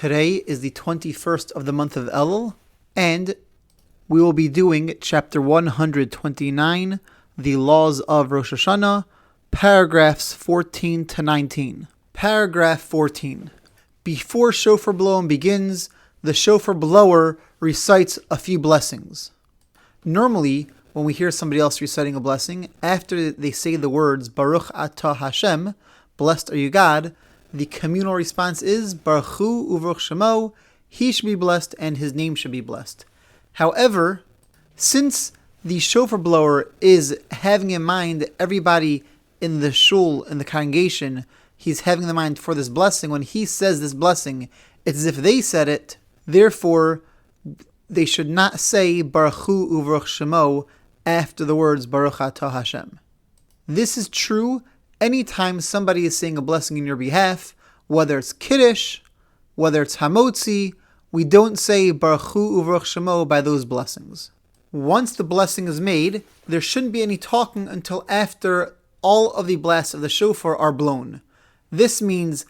Today is the 21st of the month of Elul, and we will be doing chapter 129, the laws of Rosh Hashanah, paragraphs 14 to 19. Paragraph 14. Before shofar blowing begins, the shofar blower recites a few blessings. Normally, when we hear somebody else reciting a blessing, after they say the words Baruch Atah Hashem, blessed are you God, the communal response is Baruch Hu U'Baruch Shemo, he should be blessed and his name should be blessed. However, since the shofar blower is having in mind everybody in the shul, in the congregation, he's having in mind for this blessing. When he says this blessing, it's as if they said it. Therefore, they should not say Baruch Hu U'Baruch Shemo after the words Baruch Atah Hashem. This is true anytime somebody is saying a blessing in your behalf, whether it's Kiddush, whether it's Hamotzi, we don't say Baruch Hu U'Baruch Shemo by those blessings. Once the blessing is made, there shouldn't be any talking until after all of the blasts of the shofar are blown. This means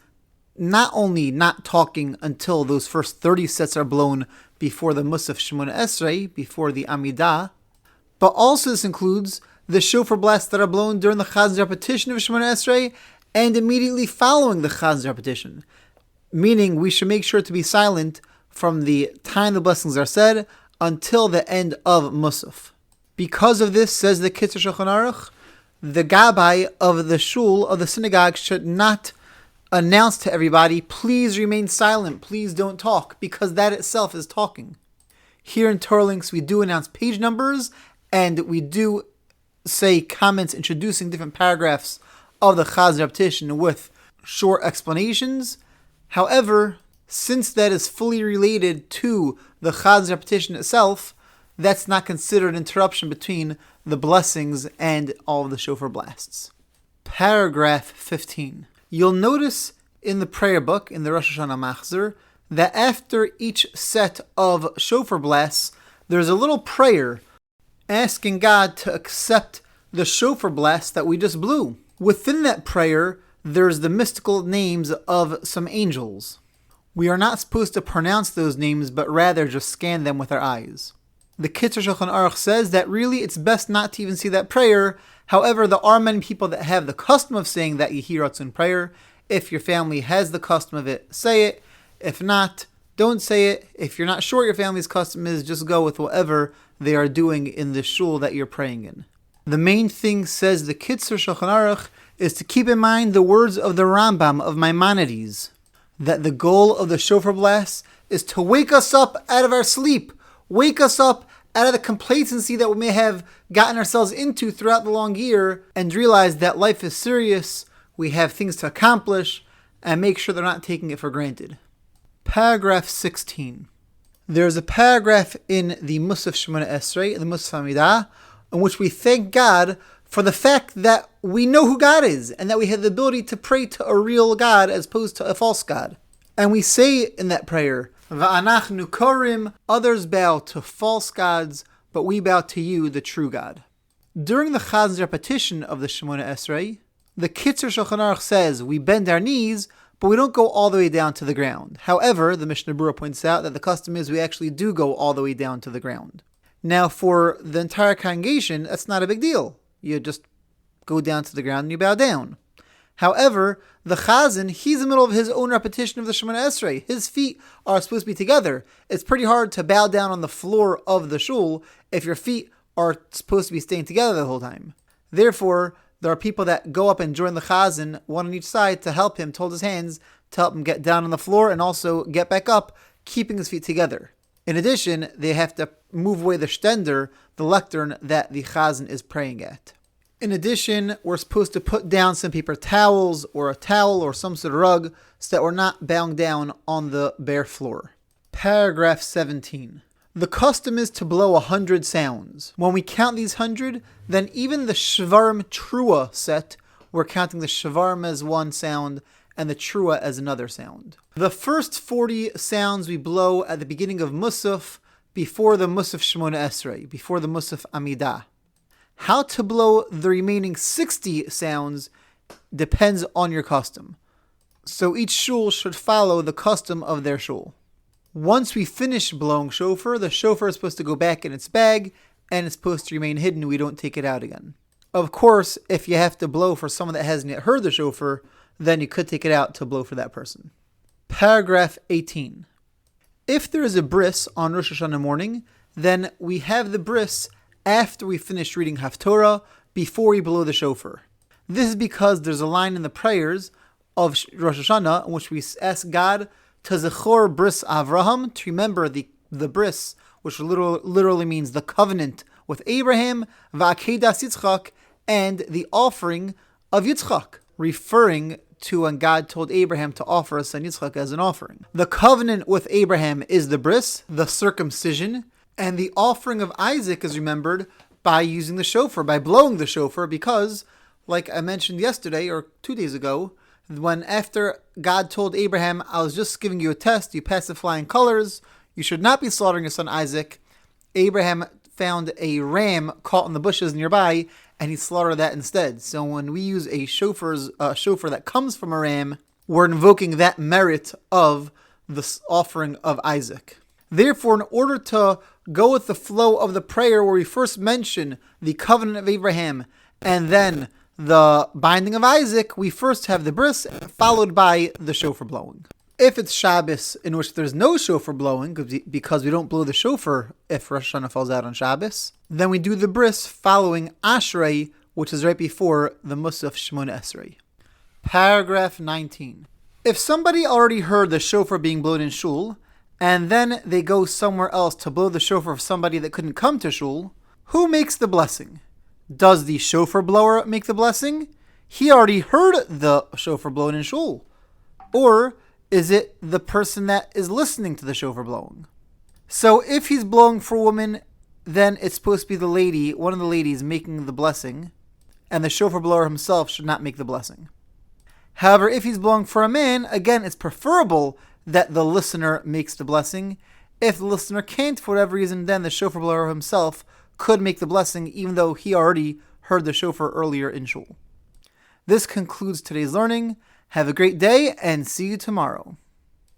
not only not talking until those first 30 sets are blown before the Musaf Shemona Esrei, before the Amidah, but also this includes the shofar blasts that are blown during the Chaz's repetition of Shemona Esrei and immediately following the Chaz's repetition. Meaning we should make sure to be silent from the time the blessings are said until the end of Musaf. Because of this, says the Kitzur Shulchan Aruch, the Gabbai of the shul, of the synagogue, should not announce to everybody, please remain silent, please don't talk, because that itself is talking. Here in Torah Links, we do announce page numbers, and we do say comments introducing different paragraphs of the Chaz repetition with short explanations. However, since that is fully related to the Chaz repetition itself, that's not considered an interruption between the blessings and all of the shofar blasts. Paragraph 15. You'll notice in the prayer book, in the Rosh Hashanah Machzor, that after each set of shofar blasts, there's a little prayer asking God to accept the shofar blast that we just blew. Within that prayer, there's the mystical names of some angels. We are not supposed to pronounce those names, but rather just scan them with our eyes. The Kitzur Shulchan Aruch says that really it's best not to even see that prayer. However, there are many people that have the custom of saying that Yehi Ratzon prayer. If your family has the custom of it, say it. If not, don't say it. If you're not sure what your family's custom is, just go with whatever they are doing in the shul that you're praying in. The main thing, says the Kitzur Shulchan Aruch, is to keep in mind the words of the Rambam of Maimonides, that the goal of the shofar blast is to wake us up out of our sleep, wake us up out of the complacency that we may have gotten ourselves into throughout the long year, and realize that life is serious, we have things to accomplish, and make sure they're not taking it for granted. Paragraph 16. There's a paragraph in the Musaf Shemona Esrei, the Musaf Amidah, in which we thank God for the fact that we know who God is, and that we have the ability to pray to a real God as opposed to a false God. And we say in that prayer, Va'anachnu korim, others bow to false gods, but we bow to you, the true God. During the Chaz's repetition of the Shemona Esrei, the Kitzur Shulchan Aruch says we bend our knees, but we don't go all the way down to the ground. However, the Mishnah Berurah points out that the custom is we actually do go all the way down to the ground. Now, for the entire congregation, that's not a big deal. You just go down to the ground and you bow down. However, the Chazan, he's in the middle of his own repetition of the Shemona Esrei. His feet are supposed to be together. It's pretty hard to bow down on the floor of the shul if your feet are supposed to be staying together the whole time. Therefore, there are people that go up and join the Chazan, one on each side, to help him, to hold his hands, to help him get down on the floor and also get back up, keeping his feet together. In addition, they have to move away the stender, the lectern that the Chazan is praying at. In addition, we're supposed to put down some paper towels or a towel or some sort of rug so that we're not bowing down on the bare floor. Paragraph 17. The custom is to blow 100 sounds. When we count these 100, then even the Shvarim Trua set, we're counting the Shvarim as one sound and the Trua as another sound. The first 40 sounds we blow at the beginning of Musaf, before the Musaf Shemona Esrei, before the Musaf Amidah. How to blow the remaining 60 sounds depends on your custom. So each shul should follow the custom of their shul. Once we finish blowing shofar, the shofar is supposed to go back in its bag and it's supposed to remain hidden. We don't take it out again. Of course, if you have to blow for someone that hasn't yet heard the shofar, then you could take it out to blow for that person. Paragraph 18. If there is a bris on Rosh Hashanah morning, then we have the bris after we finish reading Haftorah, before we blow the shofar. This is because there's a line in the prayers of Rosh Hashanah in which we ask God to zechor bris Avraham, to remember the bris, which literally means the covenant with Abraham, va'akedas Yitzchak, and the offering of Yitzchak, referring to when God told Abraham to offer his son Yitzchak as an offering. The covenant with Abraham is the bris, the circumcision, and the offering of Isaac is remembered by using the shofar, by blowing the shofar, because, like I mentioned yesterday or 2 days ago, when after God told Abraham, I was just giving you a test, you passed the flying colors, you should not be slaughtering your son Isaac, Abraham found a ram caught in the bushes nearby, and he slaughtered that instead. So when we use a shofar that comes from a ram, we're invoking that merit of the offering of Isaac. Therefore, in order to go with the flow of the prayer where we first mention the covenant of Abraham and then the binding of Isaac, we first have the bris followed by the shofar blowing. If it's Shabbos in which there's no shofar blowing, because we don't blow the shofar if Rosh Hashanah falls out on Shabbos, then we do the bris following Ashrei, which is right before the Musaf Shemona Esrei. Paragraph 19. If somebody already heard the shofar being blown in shul, and then they go somewhere else to blow the shofar of somebody that couldn't come to shul, who makes the blessing? Does the shofar blower make the blessing? He already heard the shofar blown in shul. Or is it the person that is listening to the shofar blowing? So if he's blowing for a woman, then it's supposed to be the lady, one of the ladies, making the blessing, and the shofar blower himself should not make the blessing. However, if he's blowing for a man, again, it's preferable that the listener makes the blessing. If the listener can't, for whatever reason, then the shofar blower himself could make the blessing, even though he already heard the shofar earlier in shul. This concludes today's learning. Have a great day, and see you tomorrow.